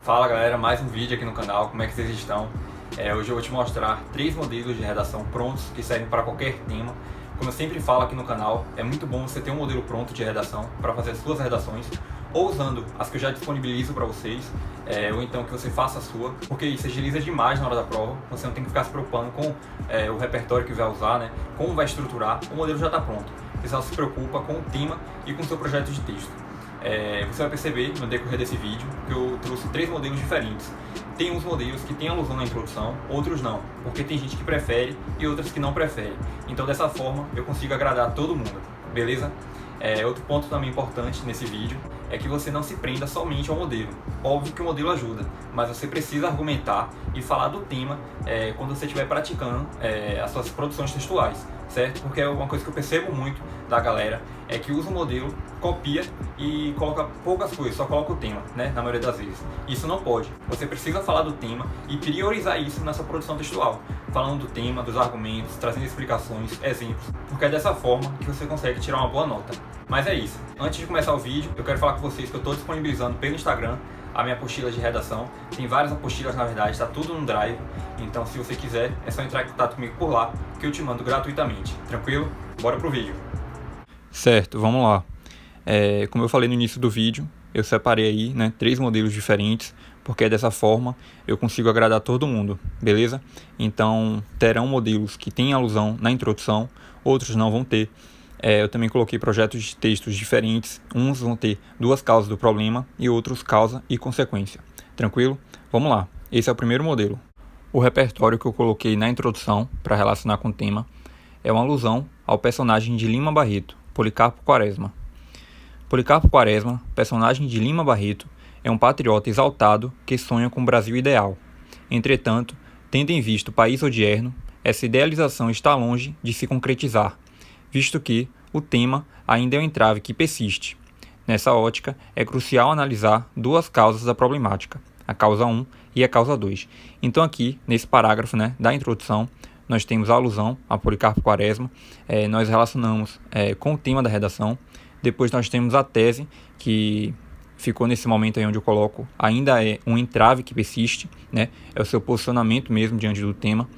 Fala galera, mais um vídeo aqui no canal, como é que vocês estão? Hoje eu vou te mostrar 3 modelos de redação prontos que servem para qualquer tema. Como eu sempre falo aqui no canal, é muito bom você ter um modelo pronto de redação para fazer as suas redações, ou usando as que eu já disponibilizo para vocês, ou então que você faça a sua, porque isso agiliza demais na hora da prova. Você não tem que ficar se preocupando com o repertório que vai usar, né? Como vai estruturar, o modelo já está pronto. Você só se preocupa com o tema e com o seu projeto de texto. Você vai perceber no decorrer desse vídeo que eu trouxe 3 modelos diferentes. Tem uns modelos que tem alusão na introdução, outros não, porque tem gente que prefere e outras que não prefere. Então dessa forma eu consigo agradar todo mundo, beleza? Outro ponto também importante nesse vídeo é que você não se prenda somente ao modelo. Óbvio que o modelo ajuda, mas você precisa argumentar e falar do tema quando você estiver praticando as suas produções textuais, certo? Porque é uma coisa que eu percebo muito da galera, é que usa o modelo, copia e coloca poucas coisas, só coloca o tema, né? Na maioria das vezes. Isso não pode. Você precisa falar do tema e priorizar isso na sua produção textual, falando do tema, dos argumentos, trazendo explicações, exemplos, porque é dessa forma que você consegue tirar uma boa nota. Mas é isso. Antes de começar o vídeo, eu quero falar com vocês que eu estou disponibilizando pelo Instagram a minha apostila de redação. Tem várias apostilas, na verdade, está tudo no Drive. Então, se você quiser, é só entrar em contato comigo por lá, que eu te mando gratuitamente. Tranquilo? Bora pro vídeo. Certo, vamos lá. Como eu falei no início do vídeo, eu separei aí, né, 3 modelos diferentes, porque dessa forma eu consigo agradar todo mundo, beleza? Então, terão modelos que têm alusão na introdução, outros não vão ter. Eu também coloquei projetos de textos diferentes, uns vão ter 2 causas do problema e outros causa e consequência. Tranquilo? Vamos lá, esse é o primeiro modelo. O repertório que eu coloquei na introdução para relacionar com o tema é uma alusão ao personagem de Lima Barreto, Policarpo Quaresma. Policarpo Quaresma, personagem de Lima Barreto, é um patriota exaltado que sonha com o Brasil ideal. Entretanto, tendo em vista o país odierno, essa idealização está longe de se concretizar, visto que o tema ainda é um entrave que persiste. Nessa ótica, é crucial analisar 2 causas da problemática, a causa 1 e a causa 2. Então aqui, nesse parágrafo, né, da introdução, nós temos a alusão a Policarpo Quaresma, nós relacionamos com o tema da redação. Depois nós temos a tese, que ficou nesse momento aí onde eu coloco, ainda é um entrave que persiste, né, é o seu posicionamento mesmo diante do tema.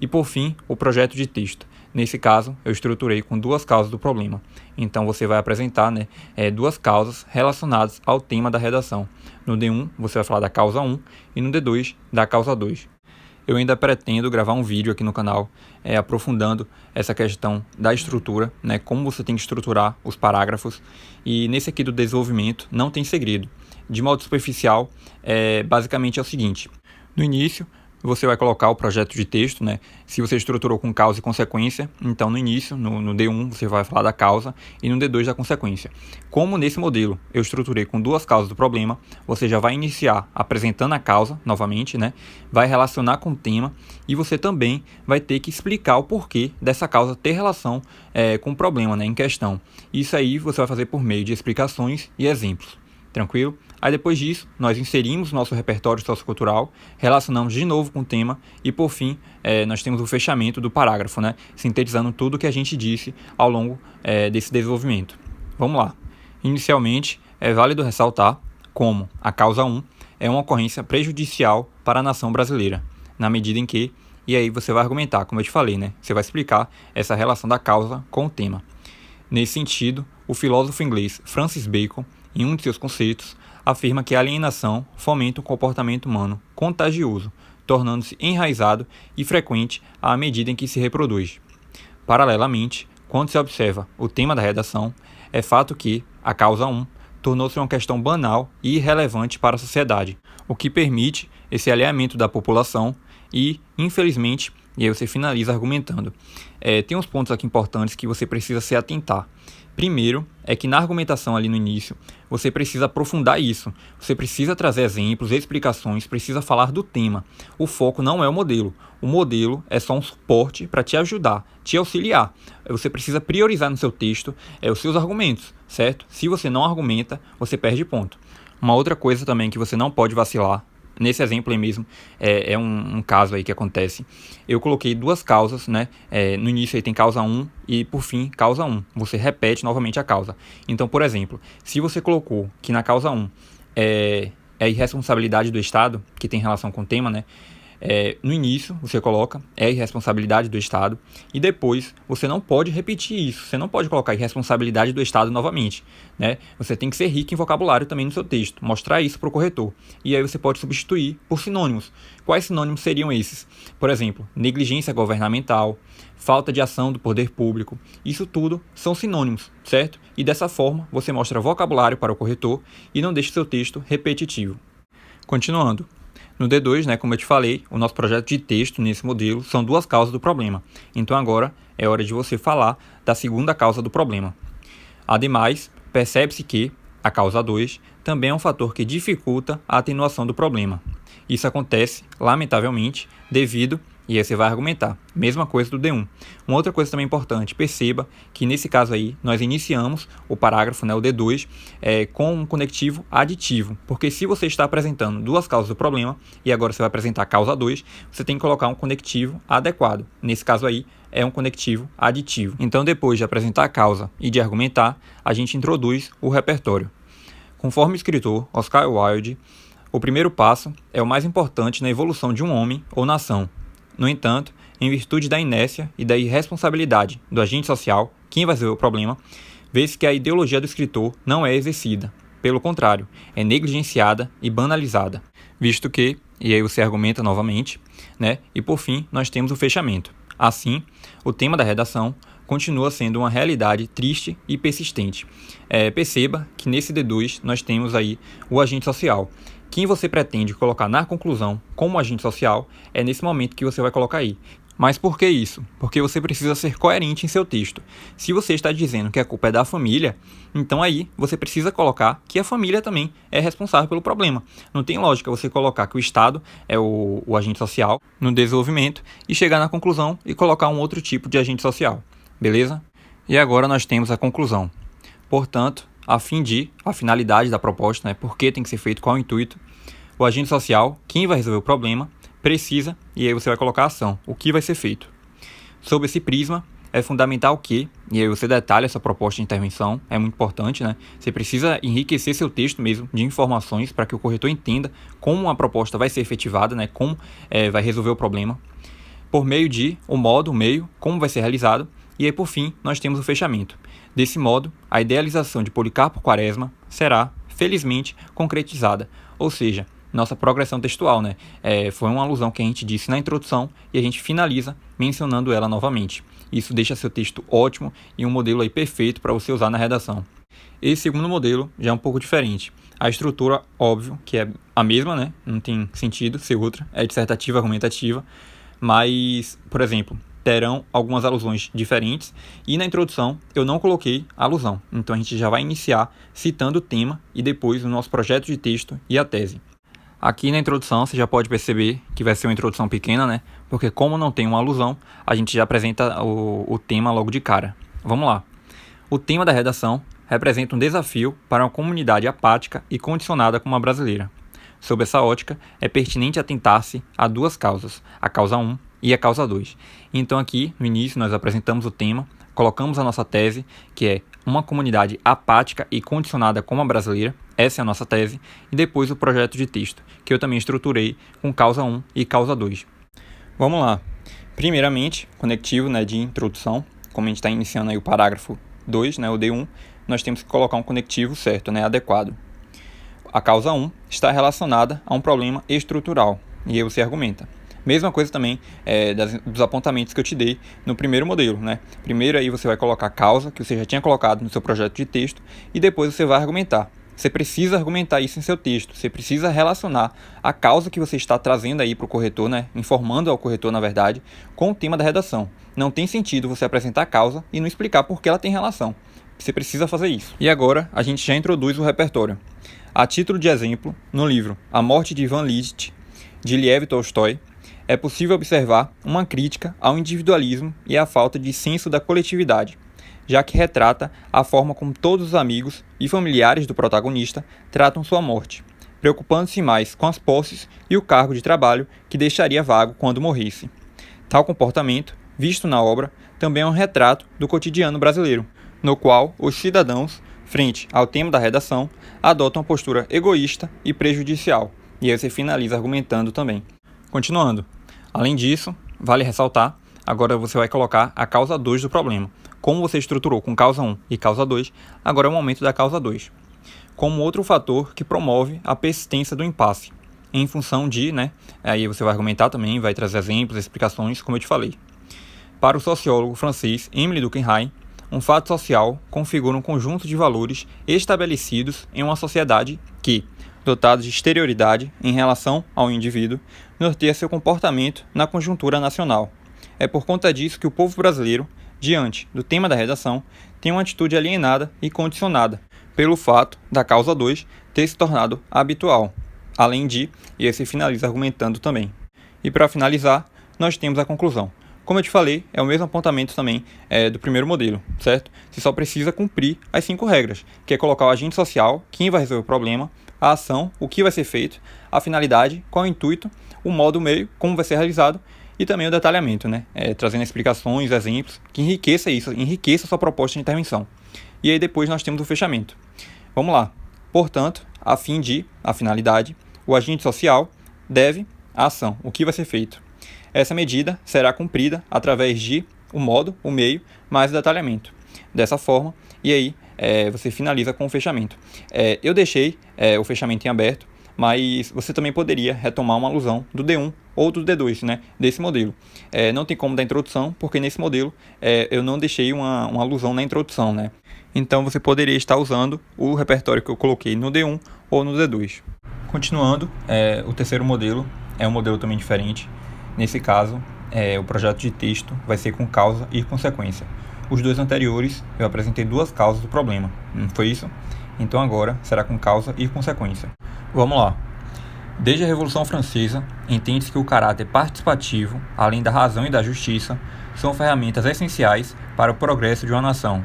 E por fim, o projeto de texto. Nesse caso, eu estruturei com 2 causas do problema. Então você vai apresentar, né, 2 causas relacionadas ao tema da redação. No D1 você vai falar da causa 1 e no D2 da causa 2. Eu ainda pretendo gravar um vídeo aqui no canal aprofundando essa questão da estrutura, né, como você tem que estruturar os parágrafos. E nesse aqui do desenvolvimento não tem segredo. De modo superficial, basicamente é o seguinte: no início você vai colocar o projeto de texto, né? Se você estruturou com causa e consequência, então no início, no D1, você vai falar da causa e no D2 da consequência. Como nesse modelo eu estruturei com 2 causas do problema, você já vai iniciar apresentando a causa, novamente, né? Vai relacionar com o tema e você também vai ter que explicar o porquê dessa causa ter relação com o problema, né, em questão. Isso aí você vai fazer por meio de explicações e exemplos. Tranquilo? Aí depois disso, nós inserimos nosso repertório sociocultural, relacionamos de novo com o tema e por fim, nós temos o fechamento do parágrafo, né? Sintetizando tudo o que a gente disse ao longo desse desenvolvimento. Vamos lá. Inicialmente, é válido ressaltar como a causa 1 é uma ocorrência prejudicial para a nação brasileira, na medida em que, e aí você vai argumentar, como eu te falei, né? Você vai explicar essa relação da causa com o tema. Nesse sentido, o filósofo inglês Francis Bacon, em um de seus conceitos, afirma que a alienação fomenta um comportamento humano contagioso, tornando-se enraizado e frequente à medida em que se reproduz. Paralelamente, quando se observa o tema da redação, é fato que a causa 1 tornou-se uma questão banal e irrelevante para a sociedade, o que permite esse alinhamento da população e, infelizmente, e aí você finaliza argumentando. Tem uns pontos aqui importantes que você precisa se atentar. Primeiro, é que na argumentação ali no início, você precisa aprofundar isso. Você precisa trazer exemplos, explicações, precisa falar do tema. O foco não é o modelo. O modelo é só um suporte para te ajudar, te auxiliar. Você precisa priorizar no seu texto os seus argumentos, certo? Se você não argumenta, você perde ponto. Uma outra coisa também que você não pode vacilar, nesse exemplo aí mesmo, é um caso aí que acontece. Eu coloquei 2 causas, né? No início aí tem causa 1 e por fim causa 1. Você repete novamente a causa. Então, por exemplo, se você colocou que na causa 1 é a irresponsabilidade do Estado, que tem relação com o tema, né? No início, você coloca é irresponsabilidade do Estado e depois você não pode repetir isso. Você não pode colocar irresponsabilidade do Estado novamente, né? Você tem que ser rico em vocabulário também no seu texto, mostrar isso para o corretor. E aí você pode substituir por sinônimos. Quais sinônimos seriam esses? Por exemplo, negligência governamental, falta de ação do poder público. Isso tudo são sinônimos, certo? E dessa forma você mostra vocabulário para o corretor e não deixa seu texto repetitivo. Continuando. No D2, né, como eu te falei, o nosso projeto de texto nesse modelo são duas causas do problema. Então agora é hora de você falar da segunda causa do problema. Ademais, percebe-se que a causa 2 também é um fator que dificulta a atenuação do problema. Isso acontece, lamentavelmente, devido, e aí você vai argumentar, mesma coisa do D1. Uma outra coisa também importante, perceba que nesse caso aí, nós iniciamos o parágrafo, né, o D2, com um conectivo aditivo, porque se você está apresentando duas causas do problema, e agora você vai apresentar a causa 2, você tem que colocar um conectivo adequado. Nesse caso aí, é um conectivo aditivo. Então, depois de apresentar a causa e de argumentar, a gente introduz o repertório. Conforme o escritor Oscar Wilde, o primeiro passo é o mais importante na evolução de um homem ou nação. No entanto, em virtude da inércia e da irresponsabilidade do agente social, quem vai resolver o problema, vê-se que a ideologia do escritor não é exercida. Pelo contrário, é negligenciada e banalizada. Visto que, e aí você argumenta novamente, né? E por fim, nós temos o fechamento. Assim, o tema da redação continua sendo uma realidade triste e persistente. Perceba que nesse D2 nós temos aí o agente social. Quem você pretende colocar na conclusão como agente social é nesse momento que você vai colocar aí. Mas por que isso? Porque você precisa ser coerente em seu texto. Se você está dizendo que a culpa é da família, então aí você precisa colocar que a família também é responsável pelo problema. Não tem lógica você colocar que o Estado é o agente social no desenvolvimento e chegar na conclusão e colocar um outro tipo de agente social. Beleza? E agora nós temos a conclusão. Portanto, a finalidade da proposta, né, por que tem que ser feito, qual é o intuito, o agente social, quem vai resolver o problema, precisa, e aí você vai colocar a ação, o que vai ser feito. Sob esse prisma, é fundamental que, e aí você detalha essa proposta de intervenção, é muito importante, né? Você precisa enriquecer seu texto mesmo de informações para que o corretor entenda como a proposta vai ser efetivada, né? Como vai resolver o problema, por meio de o modo, o meio, como vai ser realizado, e aí por fim nós temos o fechamento. Desse modo, a idealização de Policarpo Quaresma será, felizmente, concretizada, ou seja, nossa progressão textual, né? Foi uma alusão que a gente disse na introdução e a gente finaliza mencionando ela novamente. Isso deixa seu texto ótimo e um modelo aí perfeito para você usar na redação. Esse segundo modelo já é um pouco diferente. A estrutura, óbvio, que é a mesma, né? Não tem sentido ser outra, é dissertativa, argumentativa, mas, por exemplo, terão algumas alusões diferentes e na introdução eu não coloquei alusão. Então a gente já vai iniciar citando o tema e depois o nosso projeto de texto e a tese. Aqui na introdução você já pode perceber que vai ser uma introdução pequena, né? Porque como não tem uma alusão, a gente já apresenta o tema logo de cara. Vamos lá. O tema da redação representa um desafio para uma comunidade apática e condicionada como a brasileira. Sob essa ótica, é pertinente atentar-se a duas causas, a causa 1 e a causa 2. Então aqui, no início, nós apresentamos o tema, colocamos a nossa tese, que é uma comunidade apática e condicionada como a brasileira, essa é a nossa tese, e depois o projeto de texto, que eu também estruturei com causa 1 e causa 2. Vamos lá. Primeiramente, conectivo, né, de introdução, como a gente está iniciando aí o parágrafo 2, né, o D1, nós temos que colocar um conectivo certo, né, adequado. A causa 1 está relacionada a um problema estrutural, e aí você argumenta. Mesma coisa também dos apontamentos que eu te dei no primeiro modelo, né? Primeiro aí você vai colocar a causa, que você já tinha colocado no seu projeto de texto, e depois você vai argumentar. Você precisa argumentar isso em seu texto, você precisa relacionar a causa que você está trazendo aí para o corretor, né? Informando ao corretor, na verdade, com o tema da redação. Não tem sentido você apresentar a causa e não explicar por que ela tem relação. Você precisa fazer isso. E agora a gente já introduz o repertório. A título de exemplo, no livro A Morte de Ivan Liszt, de Lev Tolstói, é possível observar uma crítica ao individualismo e à falta de senso da coletividade, já que retrata a forma como todos os amigos e familiares do protagonista tratam sua morte, preocupando-se mais com as posses e o cargo de trabalho que deixaria vago quando morresse. Tal comportamento, visto na obra, também é um retrato do cotidiano brasileiro, no qual os cidadãos frente ao tema da redação, adota uma postura egoísta e prejudicial. E aí você finaliza argumentando também. Continuando. Além disso, vale ressaltar, agora você vai colocar a causa 2 do problema. Como você estruturou com causa 1 e causa 2, agora é o momento da causa 2. Como outro fator que promove a persistência do impasse, em função de, aí você vai argumentar também, vai trazer exemplos, explicações, como eu te falei. Para o sociólogo francês Émile Durkheim, um fato social configura um conjunto de valores estabelecidos em uma sociedade que, dotado de exterioridade em relação ao indivíduo, norteia seu comportamento na conjuntura nacional. É por conta disso que o povo brasileiro, diante do tema da redação, tem uma atitude alienada e condicionada pelo fato da causa 2 ter se tornado habitual. Além de, e aí você finaliza argumentando também. E para finalizar, nós temos a conclusão. Como eu te falei, é o mesmo apontamento também do primeiro modelo, certo? Você só precisa cumprir as 5 regras, que é colocar o agente social, quem vai resolver o problema, a ação, o que vai ser feito, a finalidade, qual é o intuito, o modo, o meio, como vai ser realizado e também o detalhamento, trazendo explicações, exemplos, que enriqueça a sua proposta de intervenção. E aí depois nós temos o fechamento. Vamos lá. Portanto, a finalidade, o agente social deve a ação, o que vai ser feito. Essa medida será cumprida através de o modo, o meio, mais o detalhamento. Dessa forma, e aí você finaliza com o fechamento. Eu deixei o fechamento em aberto, mas você também poderia retomar uma alusão do D1 ou do D2, desse modelo. Não tem como dar introdução, porque nesse modelo eu não deixei uma alusão na introdução, Então você poderia estar usando o repertório que eu coloquei no D1 ou no D2. Continuando, o terceiro modelo é um modelo também diferente. Nesse caso, o projeto de texto vai ser com causa e consequência. Os 2 anteriores, eu apresentei 2 causas do problema, não foi isso? Então agora será com causa e consequência. Vamos lá. Desde a Revolução Francesa, entende-se que o caráter participativo, além da razão e da justiça, são ferramentas essenciais para o progresso de uma nação.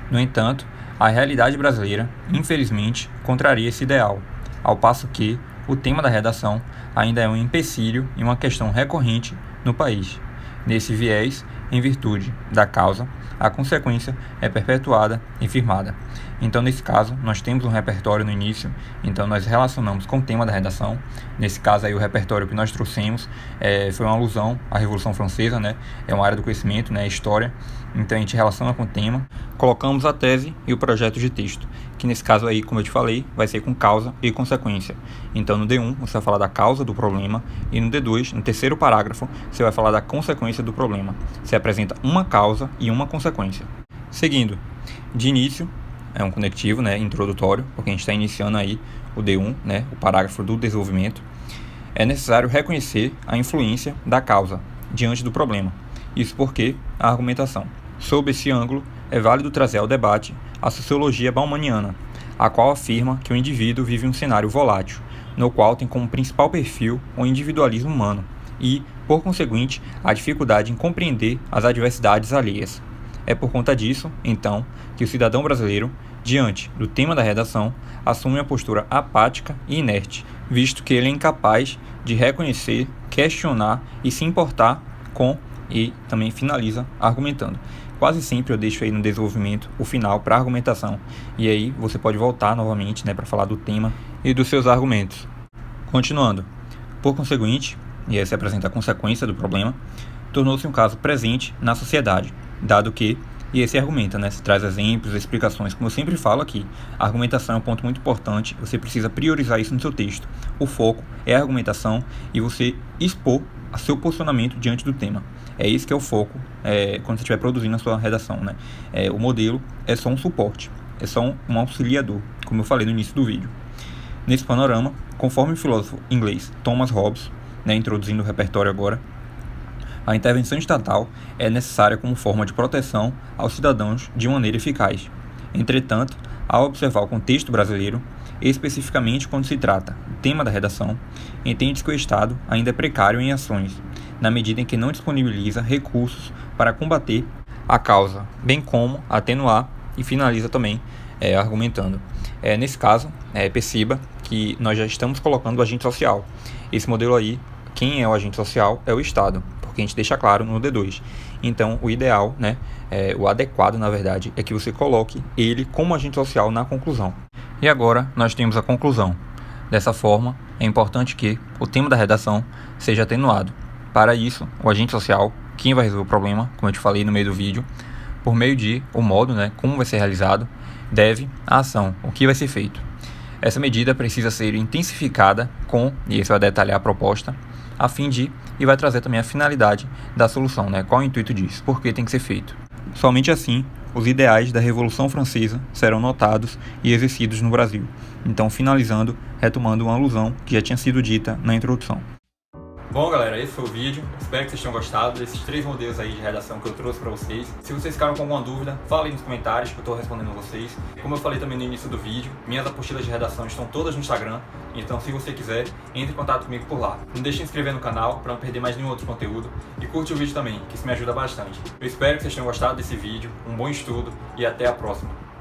No entanto, a realidade brasileira, infelizmente, contraria esse ideal, ao passo que o tema da redação ainda é um empecilho e uma questão recorrente no país. Nesse viés, em virtude da causa, a consequência é perpetuada e firmada. Então, nesse caso, nós temos um repertório no início, então nós relacionamos com o tema da redação. Nesse caso, aí, o repertório que nós trouxemos foi uma alusão à Revolução Francesa, É uma área do conhecimento, história. Então, a gente relaciona com o tema, colocamos a tese e o projeto de texto, que nesse caso aí, como eu te falei, vai ser com causa e consequência. Então, no D1, você vai falar da causa do problema, e no D2, no terceiro parágrafo, você vai falar da consequência do problema. Você apresenta uma causa e uma consequência. Seguindo, de início, é um conectivo, introdutório, porque a gente está iniciando aí o D1, o parágrafo do desenvolvimento. É necessário reconhecer a influência da causa diante do problema. Isso porque a argumentação. Sob esse ângulo, é válido trazer ao debate a sociologia baumaniana, a qual afirma que o indivíduo vive um cenário volátil, no qual tem como principal perfil o individualismo humano e, por conseguinte, a dificuldade em compreender as adversidades alheias. É por conta disso, então, que o cidadão brasileiro, diante do tema da redação, assume uma postura apática e inerte, visto que ele é incapaz de reconhecer, questionar e se importar com, e também finaliza argumentando. Quase sempre eu deixo aí no desenvolvimento o final para argumentação, e aí você pode voltar novamente para falar do tema e dos seus argumentos. Continuando, por conseguinte, e aí se apresenta a consequência do problema, tornou-se um caso presente na sociedade, dado que, e aí se argumenta, se traz exemplos, explicações, como eu sempre falo aqui, a argumentação é um ponto muito importante, você precisa priorizar isso no seu texto. O foco é a argumentação e você expor o seu posicionamento diante do tema. É isso que é o foco quando você estiver produzindo a sua redação. O modelo é só um suporte, é só um auxiliador, como eu falei no início do vídeo. Nesse panorama, conforme o filósofo inglês Thomas Hobbes, introduzindo o repertório agora, a intervenção estatal é necessária como forma de proteção aos cidadãos de maneira eficaz. Entretanto, ao observar o contexto brasileiro, especificamente quando se trata do tema da redação, entende-se que o Estado ainda é precário em ações, na medida em que não disponibiliza recursos para combater a causa, bem como atenuar, e finaliza também argumentando. Nesse caso, perceba que nós já estamos colocando o agente social. Esse modelo aí, quem é o agente social é o Estado, porque a gente deixa claro no D2. Então, o ideal, né, o adequado, na verdade, é que você coloque ele como agente social na conclusão. E agora, nós temos a conclusão. Dessa forma, é importante que o tema da redação seja atenuado. Para isso, o agente social, quem vai resolver o problema, como eu te falei no meio do vídeo, por meio de o modo, né, como vai ser realizado, deve a ação, o que vai ser feito. Essa medida precisa ser intensificada com, e isso vai detalhar a proposta, a fim de, e vai trazer também a finalidade da solução, né? Qual é o intuito disso? Por que tem que ser feito? Somente assim, os ideais da Revolução Francesa serão notados e exercidos no Brasil. Então, finalizando, retomando uma alusão que já tinha sido dita na introdução. Bom, galera, esse foi o vídeo. Espero que vocês tenham gostado desses 3 modelos aí de redação que eu trouxe para vocês. Se vocês ficaram com alguma dúvida, falem nos comentários que eu estou respondendo vocês. Como eu falei também no início do vídeo, minhas apostilas de redação estão todas no Instagram. Então, se você quiser, entre em contato comigo por lá. Não deixe de se inscrever no canal para não perder mais nenhum outro conteúdo. E curte o vídeo também, que isso me ajuda bastante. Eu espero que vocês tenham gostado desse vídeo. Um bom estudo e até a próxima.